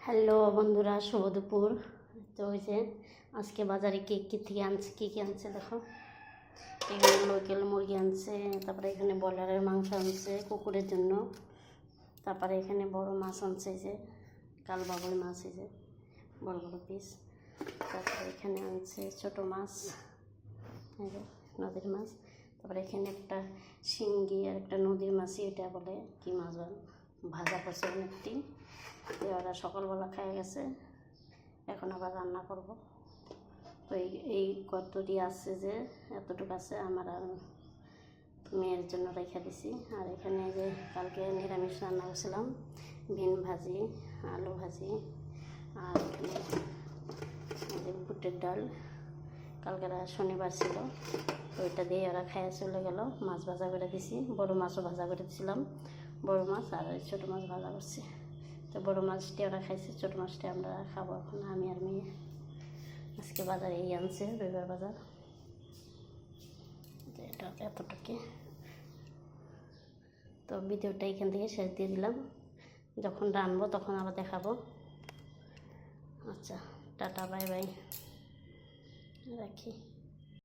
Hello বন্ধুরা, শুভ দুপুর। তো ওই যে আজকে বাজারে কে কী থেকে আনছে, কী কী আনছে দেখো। এখানে লোকাল মুরগি আনছে, তারপরে এখানে ব্রয়লারের মাংস আনছে কুকুরের জন্য। তারপরে এখানে বড় মাছ আনছে, যে কাল বাবুই মাছ, এই যে বড় বড় পিস। তারপরে এখানে আনছে ছোট মাছ, এই যে নদীর মাছ। তারপরে এখানে একটা শিঙ্গি আর একটা নদীর মাছই, এটা বলে কি মাছ ভাজা করছে অনেকদিন। ওরা সকালবেলা খেয়ে গেছে, এখন আবার রান্না করব। তো এই কতটি আছে, যে এতটুকু আছে, আমার আর মেয়ের জন্য রেখে দিছি। আর এখানে যে কালকে নিরামিষ রান্না করছিলাম, বিন ভাজি, আলু ভাজি, আর এখানে বুটের ডাল। কালকে শনিবার ছিল, তো ওইটা দিয়ে ওরা খেয়ে চলে গেল। মাছ ভাজা করে দিছি, বড় মাছও ভাজা করে দিয়েছিলাম, বড় মাছ। আর ছোটো মাছ ভাজা করছি। তো বড়ো মাছটি ওরা খাইছে, ছোটো মাছটি আমরা খাবো এখন, আমি আর মেয়ে। আজকে বাজারে এই আনছে, রবিবার বাজার। এটা এতটুকু। তো ভিডিওটা এখান থেকে শেষ দিয়ে দিলাম, যখন রানবো তখন আবার দেখাবো। আচ্ছা, টাটা, বাই বাই, রাখি।